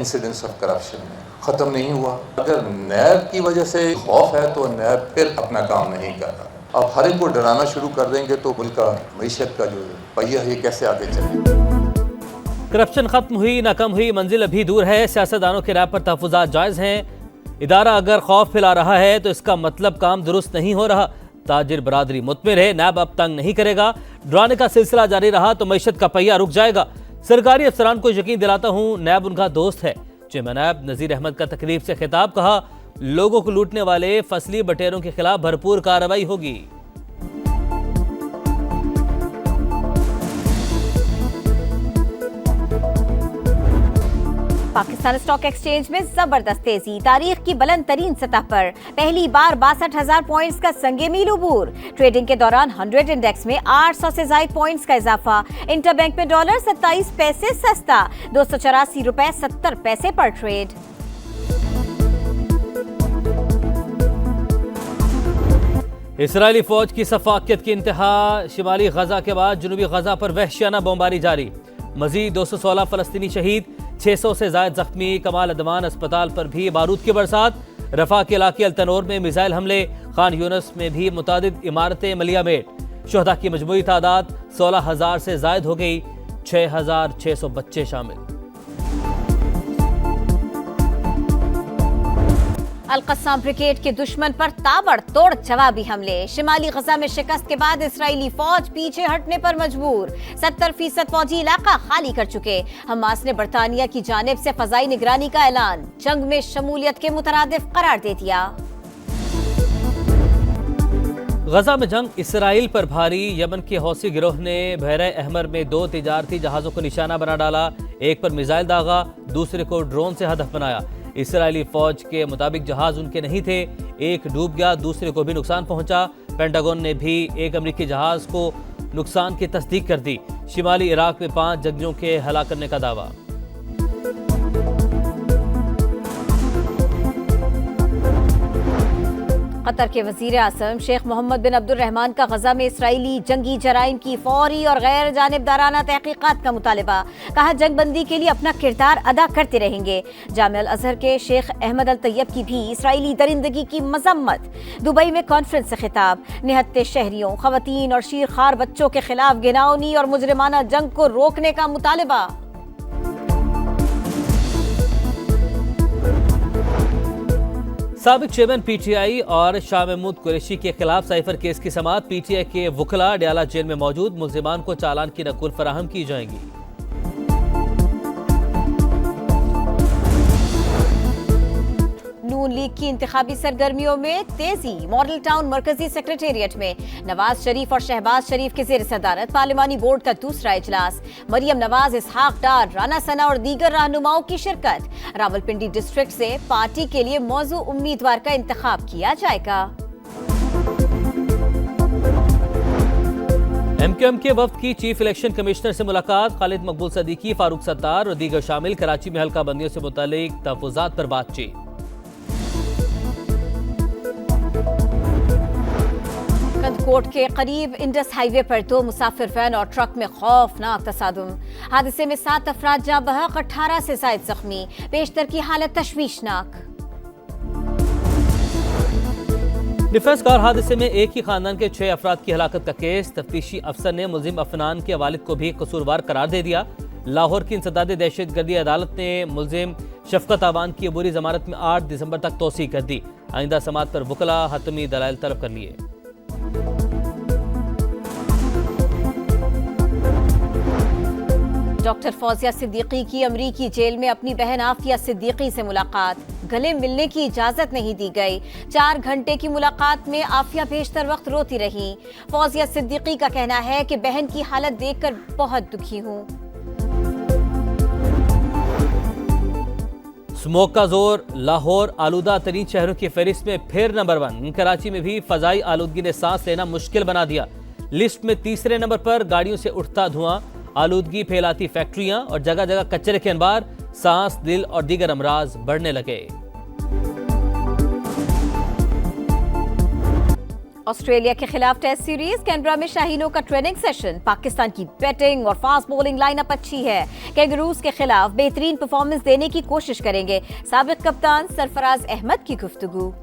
Incidents of corruption में ख़त्म नहीं हुआ। अगर नैब की वजह से खौफ है तो नैब फिर अपना काम नहीं कर रहा। अब हर एक को डराना शुरू कर देंगे तो मुल्क का मईशत का जो पहिया है कैसे आगे चलेगा। करप्शन खत्म हुई ना कम हुई, मंजिल अभी दूर है। सियासतदानों के राय पर तहफ़्फ़ुज़ात जायज़ हैं। इदारा अगर खौफ फैला रहा है तो इसका मतलब काम दुरुस्त नहीं हो रहा। ताजिर बरादरी मुतमिर है, नैब अब तंग नहीं करेगा। डराने का सिलसिला जारी रहा तो मईशत का पहिया रुक जाएगा। सरकारी अफसरान को यकीन दिलाता हूँ नैब उनका दोस्त है। चेयरमैन नैब नज़ीर अहमद का तकरीब से खिताब, कहा लोगों को लूटने वाले फसली बटेरों के खिलाफ भरपूर कार्रवाई होगी। पाकिस्तान स्टॉक एक्सचेंज में जबरदस्त तेजी, तारीख की बुलंद तरीन सतह पर पहली बार 62,000 पॉइंट्स का संगे-मील उबूर। ट्रेडिंग के दौरान 100 इंडेक्स में 800 से ज्यादा पॉइंट्स का इजाफा। इंटरबैंक में डॉलर 27 पैसे सस्ता, 284 रुपए 70 पैसे पर ट्रेड। इसराइली फौज की सफाकियत की इंतहा, शिमाली गजा के बाद जनूबी गजा पर वहशियाना बमबारी जारी। मजीद 216 फलस्तीनी शहीद, 600 से ज्यादा जख्मी। कमाल अदवान अस्पताल पर भी बारूद की बरसात। रफा के इलाके अल्तनोर में मिसाइल हमले। खान यूनस में भी मुतादिद इमारतें मलियामेट। शुहदा की मजमूई तादाद 16,000 से जायद हो गई, 6,600 बच्चे शामिल। अल-कस्साम ब्रिगेड के दुश्मन पर ताबड़तोड़ जवाबी हमले। शिमाली गजा में शिकस्त के बाद इसराइली फौज पीछे हटने पर मजबूर। 70% फौजी इलाका खाली कर चुके। हमास ने बरतानिया की जानिब से फजाई निगरानी का ऐलान, जंग में शमूलियत के मुतरादिफ करार दे दिया। गजा में जंग इसराइल पर भारी। यमन के हौसी गिरोह ने बहरे अहमर में 2 तिजारती जहाजों को निशाना बना डाला। एक पर मिसाइल दागा, दूसरे को ड्रोन से हदफ बनाया। इसराइली फौज के मुताबिक जहाज उनके नहीं थे, एक डूब गया, दूसरे को भी नुकसान पहुंचा। पेंटागन ने भी एक अमेरिकी जहाज को नुकसान की तस्दीक कर दी। शिमाली इराक में 5 जंगजों के हलाक करने का दावा। कतर के वजीर आज़म शेख मोहम्मद बिन अब्दुर्रहमान का गजा में इसराइली जंगी जराइम की फौरी और गैर जानिबदाराना तहकीकात का मुतालबा। कहा जंगबंदी के लिए अपना किरदार अदा करते रहेंगे। जामिया अल अजहर के शेख अहमद अल तैयब की भी इसराइली दरिंदगी की मजम्मत। दुबई में कॉन्फ्रेंस से खिताब, निहत्ते शहरियों, खवातीन और शीरखार बच्चों के खिलाफ घिनौनी और मुजरिमाना जंग को रोकने का मुतालबा। साबिक चेयरमैन पीटीआई और शाह महमूद कुरैशी के खिलाफ साइफर केस की समाअत। पीटीआई के वुकला डयाला जेल में मौजूद, मुल्जिमान को चालान की नकुल फराहम की जाएंगी। नून लीग की इंतखाबी सरगर्मियों में तेजी। मॉडल टाउन मरकजी सेक्रेटेरिएट में नवाज शरीफ और शहबाज शरीफ के ज़ेर सदारत पार्लिमानी बोर्ड का दूसरा इजलास। मरियम नवाज, इसहाक डार, राना सना और दीगर रहनुमाओं की शिरकत। रावलपिंडी डिस्ट्रिक्ट से पार्टी के लिए मौजू उम्मीदवार का इंतखाब किया जाएगा। एमक्यूएम के वफ्द की चीफ इलेक्शन कमिश्नर से मुलाकात। खालिद मकबूल सदीकी, फारूक सत्तार और दीगर शामिल। कराची में हल्का बंदियों से मुतालिक तहफ़्फ़ुज़ात पर बातचीत। कंदकोट के करीब इंडस हाईवे पर 2 मुसाफिर वैन और ट्रक में खौफनाक तसादुम। हादसे में 7 अफराद जाँ बहक, 18 से ज्यादा जख्मी। पेशतर की हालत तशवीशनाक। डिफेंस कार हादसे में एक ही खानदान के 6 अफराद की हलाकत का केस। तफ्तीशी अफसर ने मुलजिम अफनान के वालिद को भी कसूरवार करार दे दिया। लाहौर की इंसदाद दहशतगर्दी अदालत ने मुलजिम शफकत आवान की अबूरी जमानत में 8 दिसंबर तक तोसी कर दी। आइंदा समात पर वकला हतमी दलाइल तलब कर लिए। डॉक्टर फौजिया सिद्दीकी की अमरीकी जेल में अपनी बहन आफिया सिद्दीकी से मुलाकात। गले मिलने की इजाजत नहीं दी गई। 4 घंटे की मुलाकात में आफिया बेशतर वक्त रोती रही। फौजिया सिद्दीकी का कहना है कि बहन की हालत देखकर बहुत दुखी हूँ। स्मोक का जोर, लाहौर आलूदा तरीन शहरों की फहरिस्त में फिर नंबर 1। कराची में भी फजाई आलूदगी ने सांस लेना मुश्किल बना दिया। लिस्ट में तीसरे नंबर पर गाड़ियों से उठता धुआं, आलूदगी फैलाती फैक्ट्रियां और जगह जगह कचरे के अंबार। सांस, दिल और दीगर अमराज बढ़ने लगे। ऑस्ट्रेलिया के खिलाफ टेस्ट सीरीज कैनबरा में शाहीनों का ट्रेनिंग सेशन। पाकिस्तान की बैटिंग और फास्ट बॉलिंग लाइनअप अच्छी है। कैंगरूज के खिलाफ बेहतरीन परफॉर्मेंस देने की कोशिश करेंगे। साबिक कप्तान सरफराज अहमद की गुफ्तगू।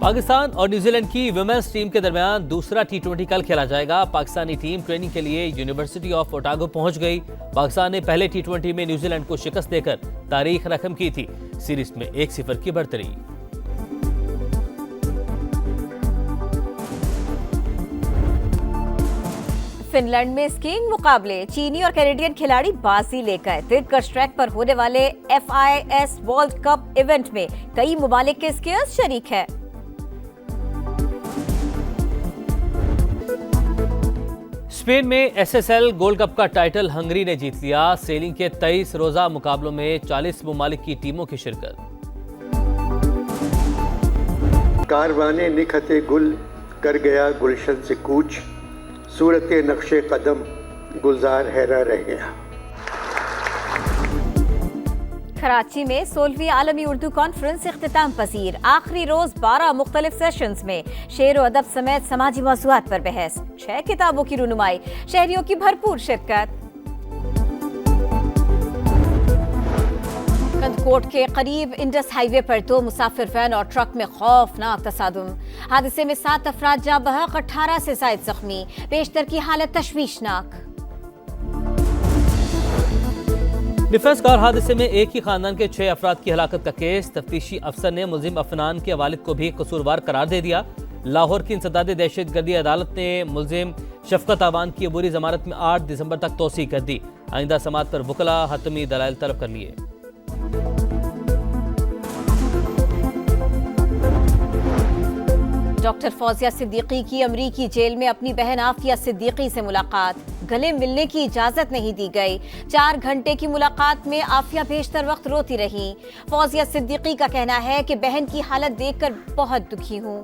पाकिस्तान और न्यूजीलैंड की वुमेन्स टीम के दरमियान दूसरा T20 कल खेला जाएगा। पाकिस्तानी टीम ट्रेनिंग के लिए यूनिवर्सिटी ऑफ ओटागो पहुंच गई। पाकिस्तान ने पहले T20 में न्यूजीलैंड को शिकस्त देकर तारीख रकम की थी। सीरीज में 1-0 की बढ़तरी। फिनलैंड में स्कीइंग मुकाबले। चीनी और कैनेडियन खिलाड़ी बाजी लेकर दिलकश ट्रैक पर होने वाले FIS वर्ल्ड कप इवेंट में कई मुमालिक के स्कीयर्स शरीक है। स्पेन में SSL गोल्ड कप का टाइटल हंगरी ने जीत लिया। सेलिंग के 23 रोजा मुकाबलों में 40 मुमालिक की टीमों की शिरकत। कारवाने निखते गुल कर गया गुलशन से कूच, सूरत नक्शे कदम गुलजार हैरा रह गया। कराची में 16वीं आलमी उर्दू कॉन्फ्रेंस इख्तिताम पजीर। आखिरी रोज 12 मुख्तलिफ सेशंस में शेर व अदब समेत समाजी मौज़ूआत पर बहस। 6 किताबों की रुनुमाई, शहरियों की भरपूर शिरकत। कंदकोट के करीब इंडस हाईवे पर 2 मुसाफिर वैन और ट्रक में खौफनाक तसादुम। हादसे में 7 अफराद जाँ बहक, 18 से ज़ायद जख्मी। पेशतर की हालत तशवीशनाक। डिफेंस कार हादसे में एक ही खानदान के 6 अफराद की हलाकत का केस। तफ्तीशी अफसर ने मुलजिम अफनान के वालिद को भी कसूरवार करार दे दिया। लाहौर की इंसदाद दहशतगर्दी अदालत ने मुलजिम शफकत आवान की अबूरी जमानत में 8 दिसंबर तक तोसी कर दी। आइंदा समात पर वकला हतमी दलाइल तलब कर लिए। डॉक्टर फौजिया सिद्दीकी की अमरीकी जेल में अपनी बहन आफिया सिद्दीकी से मुलाकात। गले मिलने की इजाजत नहीं दी गई। 4 घंटे की मुलाकात में आफिया बेशतर वक्त रोती रही। फौजिया सिद्दीकी का कहना है कि बहन की हालत देखकर बहुत दुखी हूं।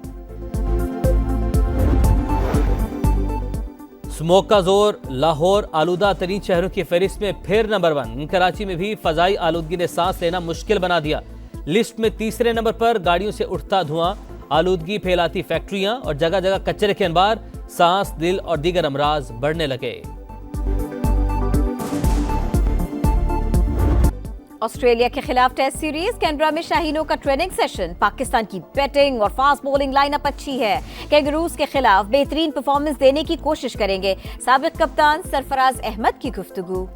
स्मोक का जोर। लाहौर आलूदा तरीन शहरों की फहरिस्त में फिर नंबर 1। कराची में भी फजाई आलूदगी ने सांस लेना मुश्किल बना दिया। लिस्ट में तीसरे नंबर पर गाड़ियों से उठता धुआं, आलूदगी फैलाती फैक्ट्रियां और जगह जगह कचरे के अंबार। सांस, दिल और दीगर अमराज बढ़ने लगे। ऑस्ट्रेलिया के खिलाफ टेस्ट सीरीज कैनबरा में शाहीनों का ट्रेनिंग सेशन। पाकिस्तान की बैटिंग और फास्ट बॉलिंग लाइनअप अच्छी है। कैंगरूज के खिलाफ बेहतरीन परफॉर्मेंस देने की कोशिश करेंगे। साबिक कप्तान सरफराज अहमद की गुफ्तगू।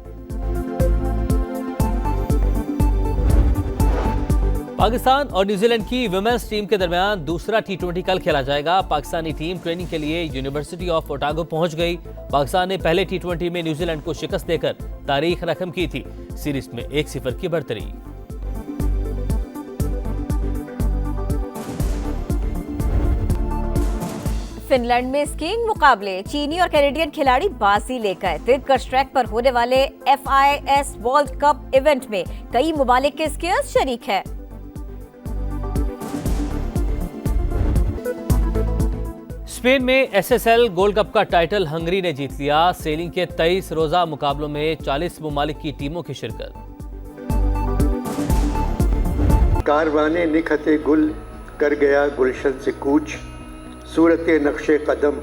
पाकिस्तान और न्यूजीलैंड की वुमेन्स टीम के दरमियान दूसरा T20 कल खेला जाएगा। पाकिस्तानी टीम ट्रेनिंग के लिए यूनिवर्सिटी ऑफ ओटागो पहुंच गई। पाकिस्तान ने पहले T20 में न्यूजीलैंड को शिकस्त देकर तारीख रकम की थी। सीरीज में 1-0 की बढ़तरी। फिनलैंड में स्कीइंग मुकाबले। चीनी और कैनेडियन खिलाड़ी बाजी लेकर दिलकश ट्रैक पर होने वाले FIS वर्ल्ड कप इवेंट में कई मुमालिक के स्कीयर्स शरीक है। स्पेन में SSL गोल्ड कप का टाइटल हंगरी ने जीत लिया। सेलिंग के 23 रोजा मुकाबलों में 40 मुमालिक की टीमों की शिरकत। कारवाने निखते गुल कर गया गुलशन से कूच, सूरत नक्शे कदम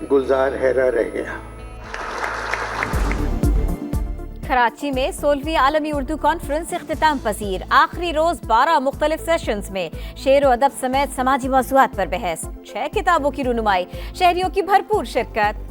गुलजार हैरा रह गया। कराची में 16वीं आलमी उर्दू कॉन्फ्रेंस इख्तिताम पजीर। आखिरी रोज 12 मुख्तलिफ सेशंस में शेर व अदब समेत समाजी मौज़ूआत पर बहस। 6 किताबों की रुनुमाई, शहरियों की भरपूर शिरकत।